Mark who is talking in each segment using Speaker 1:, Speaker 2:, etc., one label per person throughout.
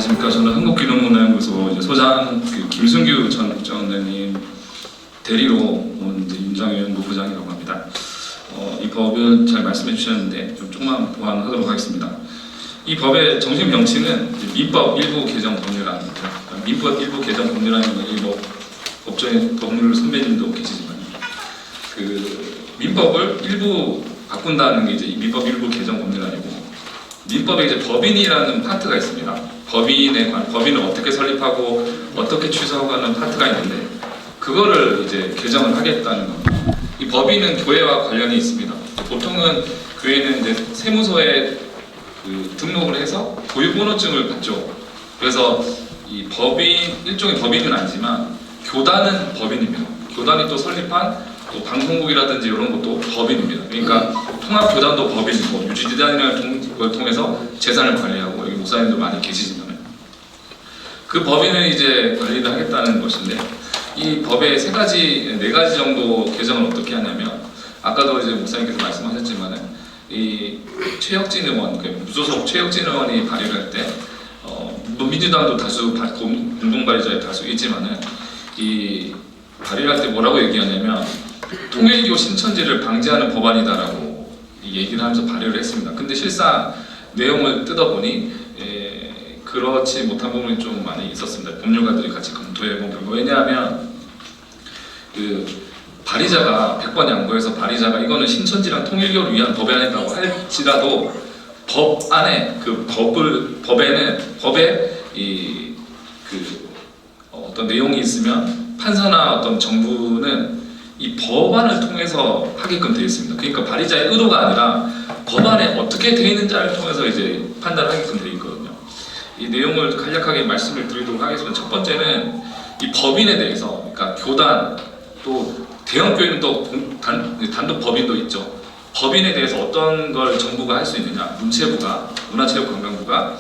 Speaker 1: 안녕하십니까. 저는 한국기독문화연구소 소장 김순규 전 국장님 대리로 온 윤장현 노부장이라고 합니다. 이 법을 잘 말씀해 주셨는데 조금만 보완하도록 하겠습니다. 이 법의 정식 명칭은 민법 일부 개정 법률안입니다. 민법 일부 개정 법률안은 법조인 법률 선배님도 계시지만 민법을 일부 바꾼다는 게 이제 민법 일부 개정 법률안이고, 민법에 이제 법인이라는 파트가 있습니다. 법인을 어떻게 설립하고 어떻게 취소하는 파트가 있는데, 그거를 이제 개정을 하겠다는 겁니다. 이 법인은 교회와 관련이 있습니다. 보통은 교회는 이제 세무서에 등록을 해서 고유번호증을 받죠. 그래서 이 일종의 법인은 아니지만 교단은 법인입니다. 교단이 또 설립한 또 방송국이라든지 이런 것도 법인입니다. 그러니까 통합교단도 법인이고, 유지재단을 통해서 재산을 관리하고, 여기 목사님도 많이 계시지만 그 법인을 이제 관리를 하겠다는 것인데, 이 법의 네 가지 정도 개정을 어떻게 하냐면, 아까도 이제 목사님께서 말씀하셨지만은 이 최혁진 의원, 무소속 최혁진 의원이 발의를 할 때, 민주당도 다수 공동 발의자에 다수 있지만은 이 발의를 할 때 뭐라고 얘기하냐면 통일교 신천지를 방지하는 법안이다라고 얘기를 하면서 발의를 했습니다. 근데 실상 내용을 뜯어보니 그렇지 못한 부분이 좀 많이 있었습니다. 법률가들이 같이 검토해본 결과. 왜냐하면 발의자가 100번 양보해서 발의자가 이거는 신천지랑 통일교를 위한 법안이라고 할지라도 법 안에 법에 어떤 내용이 있으면 판사나 어떤 정부는 이 법안을 통해서 하게끔 되어 있습니다. 그러니까 발의자의 의도가 아니라 법안에 어떻게 되어 있는지를 통해서 이제 판단을 하게끔 되어 있거든요. 이 내용을 간략하게 말씀을 드리도록 하겠습니다. 첫 번째는 이 법인에 대해서, 그러니까 교단, 또 대형 교회는 또 단독 법인도 있죠. 법인에 대해서 어떤 걸 정부가 할 수 있느냐, 문체부가, 문화체육관광부가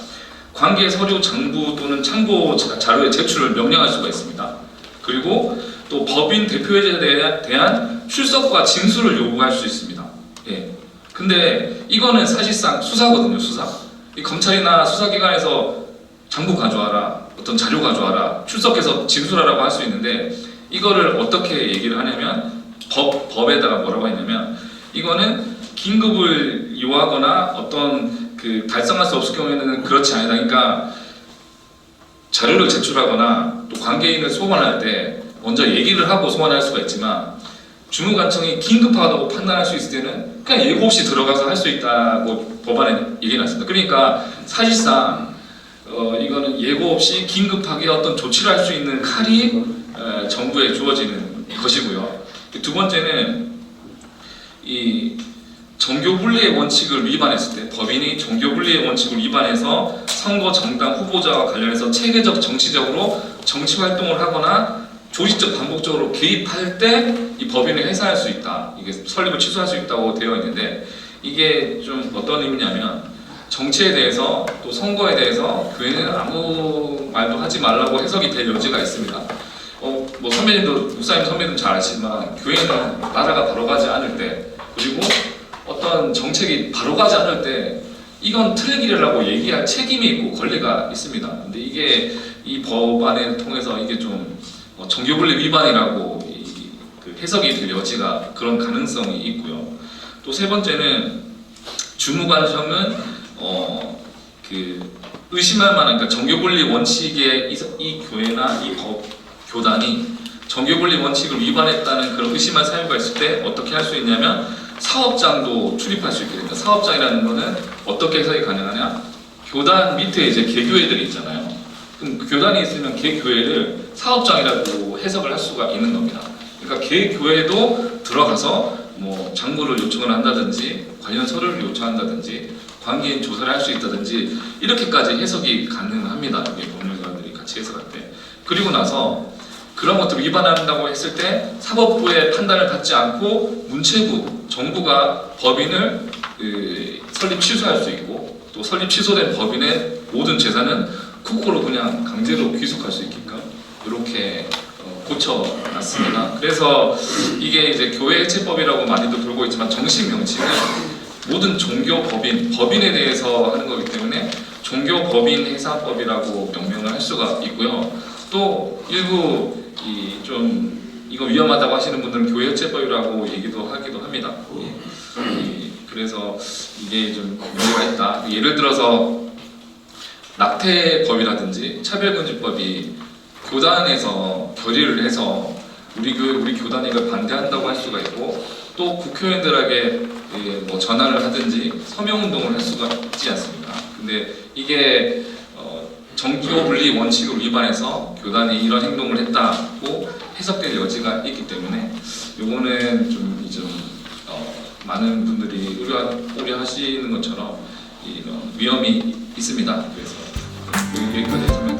Speaker 1: 관계 서류 장부 또는 참고 자료의 제출을 명령할 수가 있습니다. 그리고 또 법인 대표에 대한 출석과 징수를 요구할 수 있습니다. 예. 근데 이거는 사실상 수사거든요, 수사. 이 검찰이나 수사기관에서 장부 가져와라, 어떤 자료 가져와라, 출석해서 징수하라고 할 수 있는데, 이거를 어떻게 얘기를 하냐면 법에다가 뭐라고 했냐면, 이거는 긴급을 요하거나 어떤 달성할 수 없을 경우에는 그렇지 아니다. 그러니까 자료를 제출하거나 또 관계인을 소환할 때 먼저 얘기를 하고 소환할 수가 있지만, 주무관청이 긴급하다고 판단할 수 있을 때는 그냥 예고 없이 들어가서 할 수 있다고 법안에 얘기해놨습니다. 그러니까 사실상 이거는 예고 없이 긴급하게 어떤 조치를 할 수 있는 칼이 정부에 주어지는 것이고요. 두 번째는 이 정교분리의 원칙을 위반했을 때, 법인이 정교분리의 원칙을 위반해서 선거 정당 후보자와 관련해서 체계적 정치적으로 정치 활동을 하거나 조직적 반복적으로 개입할 때 이 법인을 해산할 수 있다. 이게 설립을 취소할 수 있다고 되어 있는데, 이게 좀 어떤 의미냐면, 정치에 대해서 또 선거에 대해서 교회는 아무 말도 하지 말라고 해석이 될 여지가 있습니다. 목사님 선배님도 잘 아시지만, 교회는 나라가 바로 가지 않을 때, 그리고 어떤 정책이 바로 가지 않을 때 이건 틀린 길이라고 얘기할 책임이 있고 권리가 있습니다. 근데 이게 이 법안을 통해서 이게 좀 정교분리 위반이라고 해석이 될 여지가, 그런 가능성이 있고요. 또 세 번째는 주무관청은 의심할 만한, 그러니까 정교분리 원칙에 이 교회나 이 교단이 정교분리 원칙을 위반했다는 그런 의심할 사유가 있을 때 어떻게 할 수 있냐면 사업장도 출입할 수 있게 됩니다. 사업장이라는 거는 어떻게 해석이 가능하냐? 교단 밑에 이제 개교회들이 있잖아요. 그럼 교단이 있으면 개교회를 사업장이라고 해석을 할 수가 있는 겁니다. 그러니까 개교회도 들어가서 장부를 요청을 한다든지 관련 서류를 요청한다든지 관계인 조사를 할 수 있다든지 이렇게까지 해석이 가능합니다. 이게 법률가들이 같이 해석할 때. 그리고 나서 그런 것들을 위반한다고 했을 때 사법부의 판단을 받지 않고 문체부, 정부가 법인을 설립 취소할 수 있고, 또 설립 취소된 법인의 모든 재산은 국고로 그냥 강제로 귀속할 수 있게끔 이렇게 고쳐놨습니다. 그래서 이게 이제 교회 해체법이라고 많이도 돌고 있지만, 정식 명칭은 모든 종교 법인에 대해서 하는 거기 때문에 종교법인 회사법이라고 명명을 할 수가 있고요. 또 일부 이거 위험하다고 하시는 분들은 교회협체법이라고 얘기도 하기도 합니다. 그래서 이게 좀 문제가 있다. 예를 들어서 낙태법이라든지 차별금지법이 교단에서 결의를 해서 우리 교단이 이걸 반대한다고 할 수가 있고, 또 국회의원들에게 뭐 전화를 하든지 서명운동을 할 수가 있지 않습니까? 근데 이게 정교 분리 원칙을 위반해서 교단이 이런 행동을 했다고 해석될 여지가 있기 때문에 요거는 좀 많은 분들이 우려하시는 것처럼 이런 위험이 있습니다. 그래서 여기까지 설명.